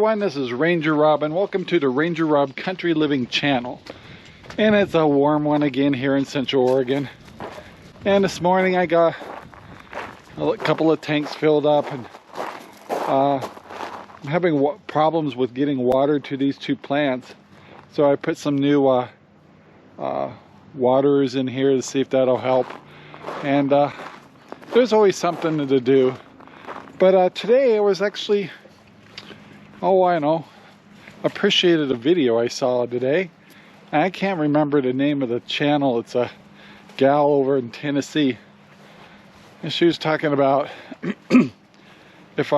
everyone, this is RangerRob and welcome to the RangerRob Country Living channel. And it's a warm one again here in Central Oregon. And this morning I got a couple of tanks filled up, and I'm having problems with getting water to these two plants. So I put some new waters in here to see if that'll help. And there's always something to do. But today I was actually, appreciated a video I saw today. I can't remember the name of the channel. It's a gal over in Tennessee. And she was talking about if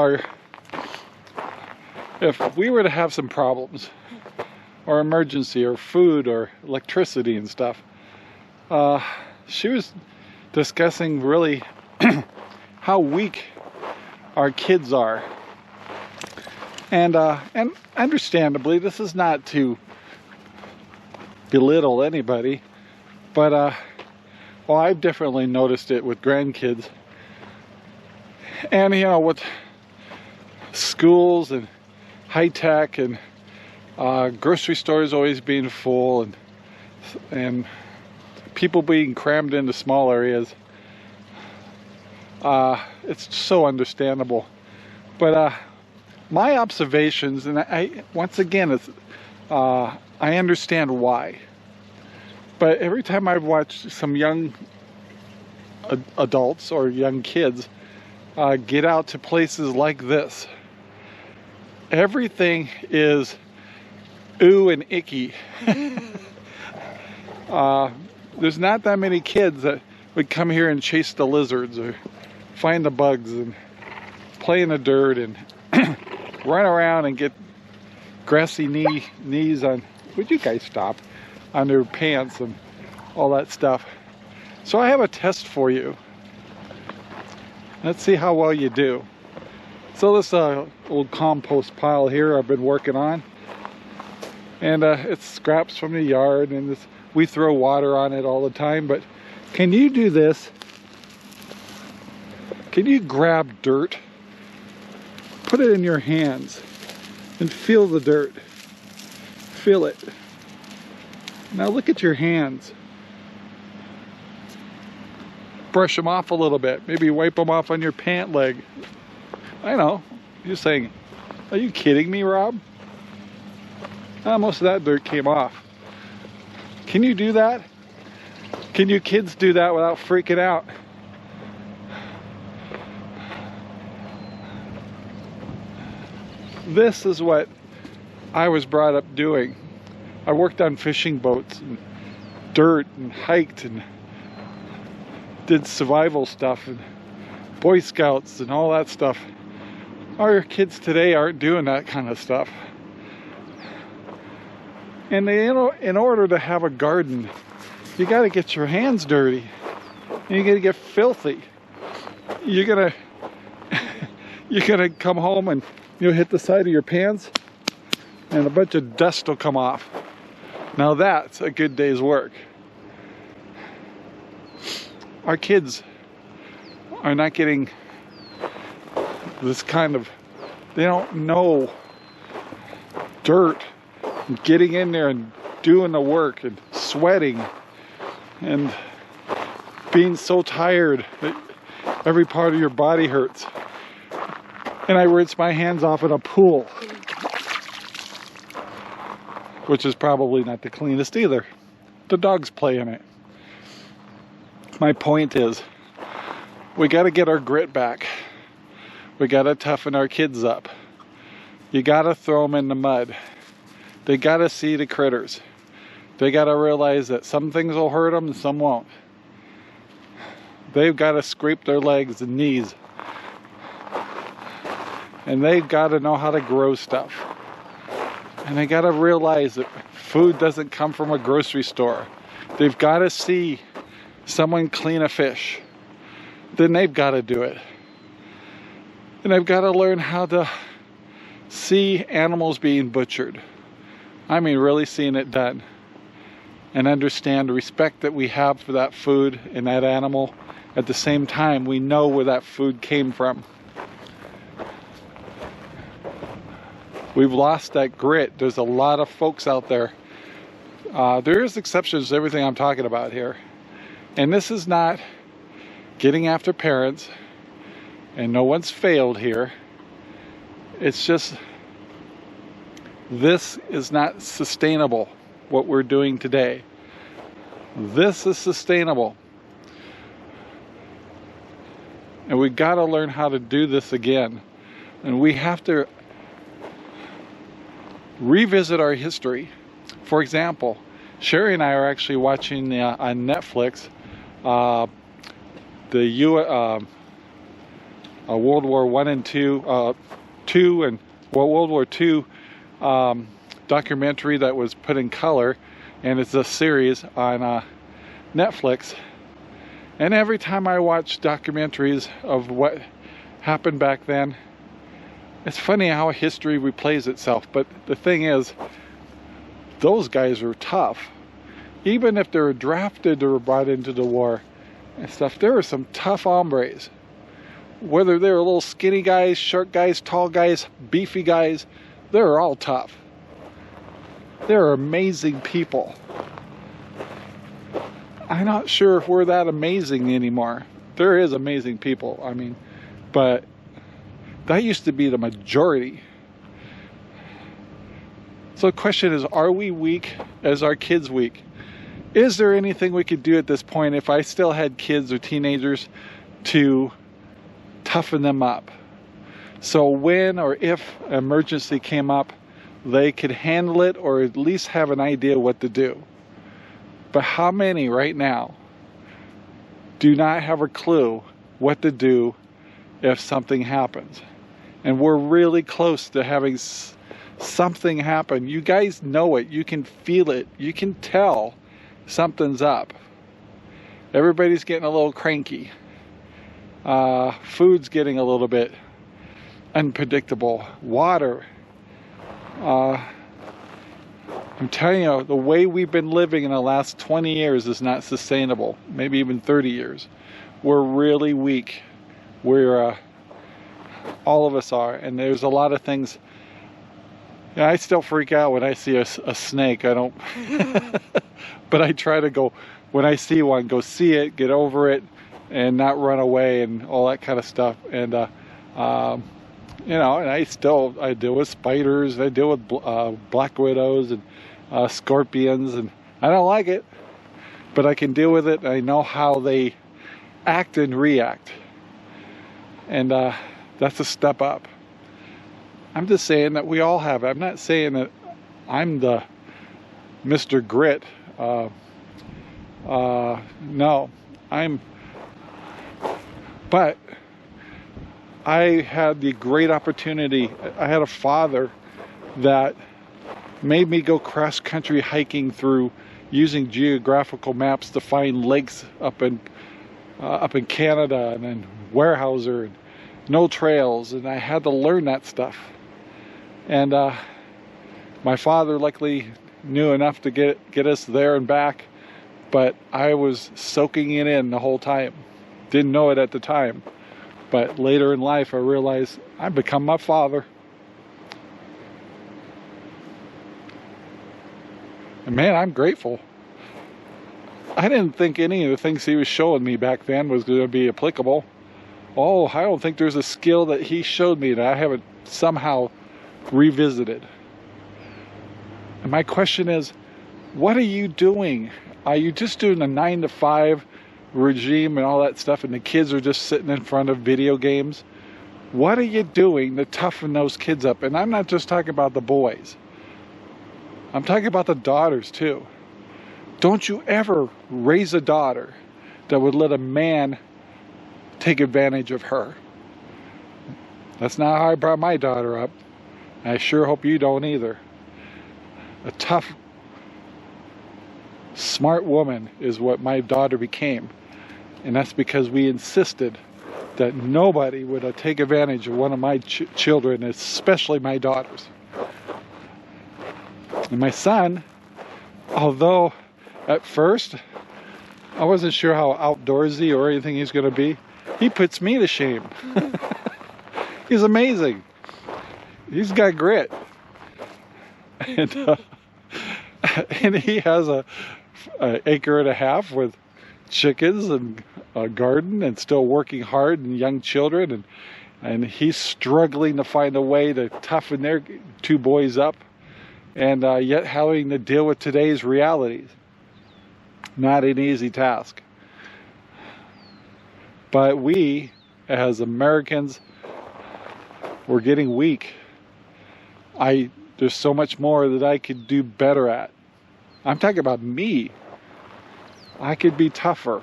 we were to have some problems or emergency or food or electricity and stuff, she was discussing really how weak our kids are. And understandably, this is not to belittle anybody, but well, I've definitely noticed it with grandkids. And with schools and high tech and grocery stores always being full and people being crammed into small areas, it's so understandable. But my observations, and once again, I understand why. But every time I've watched some young adults or young kids get out to places like this, everything is ooh and icky. There's not that many kids that would come here and chase the lizards or find the bugs and play in the dirt and run around and get grassy knees on, would you guys stop, on their pants and all that stuff. So I have a test for you. Let's see how well you do. So this old compost pile here I've been working on, and it's scraps from the yard, and we throw water on it all the time. But can you do this? Can you grab dirt, put it in your hands, and feel the dirt? Feel it. Now look at your hands. Brush them off a little bit. Maybe wipe them off on your pant leg. I know. You're saying, are you kidding me, Rob? Most of that dirt came off. Can you do that? Can you kids do that without freaking out? This is what I was brought up doing. I worked on fishing boats and dirt and hiked and did survival stuff and Boy Scouts and all that stuff. Our kids today aren't doing that kind of stuff. And in order to have a garden, you got to get your hands dirty. You got to get filthy. You're gonna come home and you'll hit the side of your pants and a bunch of dust will come off. Now that's a good day's work. Our kids are not getting this kind of, they don't know dirt, and getting in there and doing the work and sweating and being so tired that every part of your body hurts. And I rinse my hands off in a pool, which is probably not the cleanest either. The dogs play in it. My point is, we got to get our grit back. We got to toughen our kids up. You got to throw them in the mud. They got to see the critters. They got to realize that some things will hurt them and some won't. They've got to scrape their legs and knees. And they've got to know how to grow stuff. And they got to realize that food doesn't come from a grocery store. They've got to see someone clean a fish. Then they've got to do it. And they've got to learn how to see animals being butchered. I mean, really seeing it done. And understand the respect that we have for that food and that animal. At the same time, we know where that food came from. We've lost that grit. There's a lot of folks out there. There is exceptions to everything I'm talking about here. And this is not getting after parents, and no one's failed here. It's just, this is not sustainable, what we're doing today. This is sustainable. And we got to learn how to do this again. And we have to revisit our history. For example, Sherry and I are actually watching on Netflix World War I and II, and World War II documentary that was put in color, and it's a series on Netflix. And every time I watch documentaries of what happened back then, it's funny how history replays itself. But the thing is, those guys are tough. Even if they were drafted or brought into the war and stuff, there were some tough hombres. Whether they were little skinny guys, short guys, tall guys, beefy guys, they were all tough. They're amazing people. I'm not sure if we're that amazing anymore. There is amazing people, I mean, but that used to be the majority. So the question is, are we weak? Is our kids weak? Is there anything we could do at this point if I still had kids or teenagers to toughen them up? So when or if an emergency came up, they could handle it or at least have an idea what to do. But how many right now do not have a clue what to do if something happens? And we're really close to having something happen. You guys know it. You can feel it. You can tell something's up. Everybody's getting a little cranky. Food's getting a little bit unpredictable. Water. I'm telling you, the way we've been living in the last 20 years is not sustainable. Maybe even 30 years. We're really weak. We're, all of us are. And there's a lot of things. Yeah, I still freak out when I see a snake. I don't, but I try to go, when I see one, go see it, get over it, and not run away and all that kind of stuff. And, you know, and I deal with spiders, I deal with black widows and scorpions, and I don't like it, but I can deal with it. I know how they act and react. And that's a step up. I'm just saying that we all have it. I'm not saying that I'm the Mr. Grit. No, but I had the great opportunity. I had a father that made me go cross-country hiking through using geographical maps to find lakes up in Canada and in Weyerhaeuser, and no trails, and I had to learn that stuff. And my father luckily knew enough to get us there and back, but I was soaking it in the whole time. Didn't know it at the time, but later in life I realized I've become my father. And man, I'm grateful. I didn't think any of the things he was showing me back then was going to be applicable. Oh, I don't think there's a skill that he showed me that I haven't somehow revisited. And my question is, what are you doing? Are you just doing a 9-to-5 regime and all that stuff, and the kids are just sitting in front of video games? What are you doing to toughen those kids up? And I'm not just talking about the boys. I'm talking about the daughters too. Don't you ever raise a daughter that would let a man take advantage of her. That's not how I brought my daughter up. I sure hope you don't either. A tough, smart woman is what my daughter became. And that's because we insisted that nobody would take advantage of one of my children, especially my daughters. And my son, although at first I wasn't sure how outdoorsy or anything he's going to be, he puts me to shame. He's amazing. He's got grit. and and he has a acre and a half with chickens and a garden, and still working hard, and young children, and he's struggling to find a way to toughen their two boys up, and yet having to deal with today's realities. Not an easy task. But we, as Americans, we're getting weak. There's so much more that I could do better at. I'm talking about me. I could be tougher.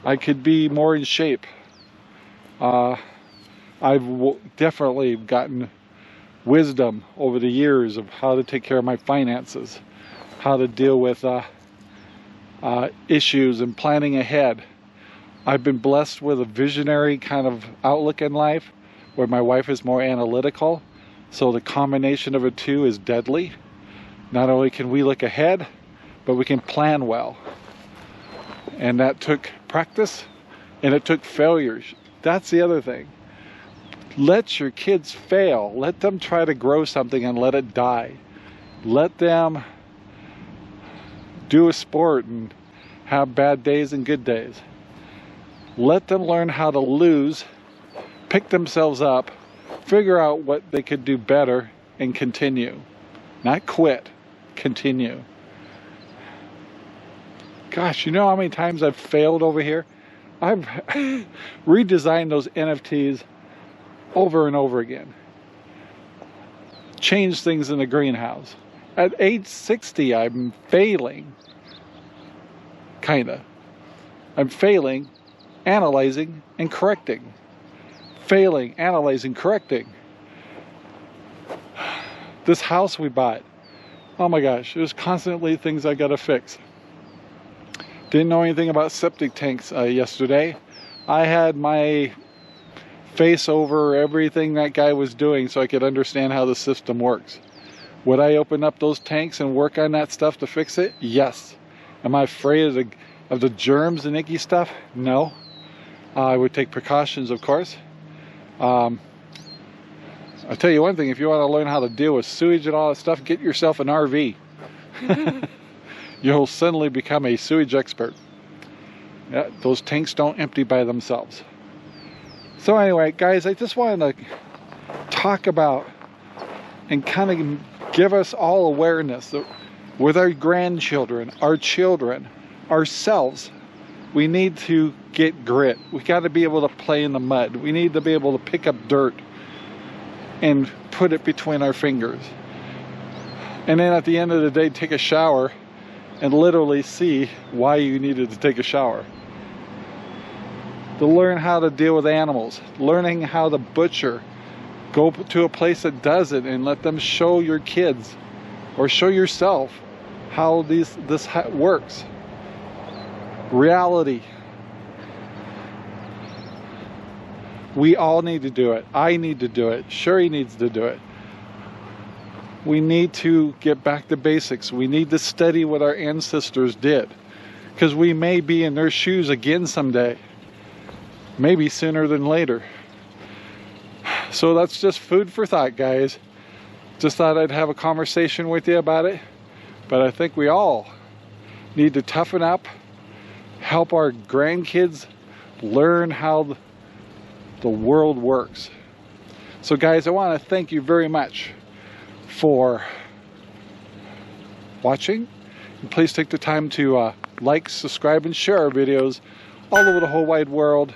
I could be more in shape. I've definitely gotten wisdom over the years of how to take care of my finances, how to deal with issues and planning ahead. I've been blessed with a visionary kind of outlook in life, where my wife is more analytical, so the combination of the two is deadly. Not only can we look ahead, but we can plan well. And that took practice, and it took failures. That's the other thing. Let your kids fail. Let them try to grow something and let it die. Let them do a sport and have bad days and good days. Let them learn how to lose, pick themselves up, figure out what they could do better, and continue. Not quit, continue. Gosh, you know how many times I've failed over here? I've redesigned those NFTs over and over again. Changed things in the greenhouse. At age 60, I'm failing. Kinda. I'm failing, analyzing, and correcting. Failing, analyzing, correcting. This house we bought, oh my gosh, there's constantly things I gotta fix. Didn't know anything about septic tanks yesterday. I had my face over everything that guy was doing so I could understand how the system works. Would I open up those tanks and work on that stuff to fix it? Yes. Am I afraid of the germs and icky stuff? No. I would take precautions, of course. I'll tell you one thing, if you want to learn how to deal with sewage and all that stuff, get yourself an RV. You'll suddenly become a sewage expert. Yeah, those tanks don't empty by themselves. So anyway, guys, I just wanted to talk about and kind of give us all awareness that with our grandchildren, our children, ourselves, we need to get grit. We got to be able to play in the mud. We need to be able to pick up dirt and put it between our fingers. And then at the end of the day, take a shower and literally see why you needed to take a shower. To learn how to deal with animals, learning how to butcher. Go to a place that does it and let them show your kids or show yourself how this works. Reality. We all need to do it. I need to do it. Sherry needs to do it. We need to get back to basics. We need to study what our ancestors did, because we may be in their shoes again someday. Maybe sooner than later. So that's just food for thought, guys. Just thought I'd have a conversation with you about it. But I think we all need to toughen up, help our grandkids learn how the world works. So guys, I want to thank you very much for watching. And please take the time to like, subscribe, and share our videos all over the whole wide world.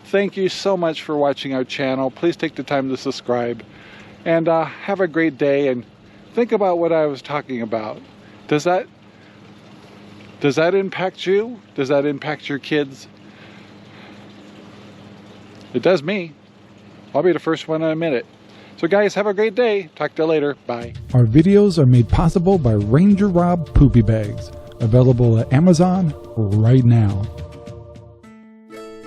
Thank you so much for watching our channel. Please take the time to subscribe. And have a great day, and think about what I was talking about. Does that impact you? Does that impact your kids? It does me. I'll be the first one to admit it. So guys, have a great day. Talk to you later. Bye. Our videos are made possible by RangerRob Poopy Bags, available at Amazon right now.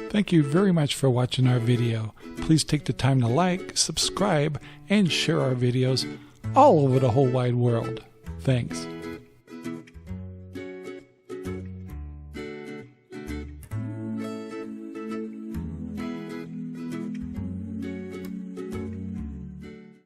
Thank you very much for watching our video. Please take the time to like, subscribe, and share our videos all over the whole wide world. Thanks.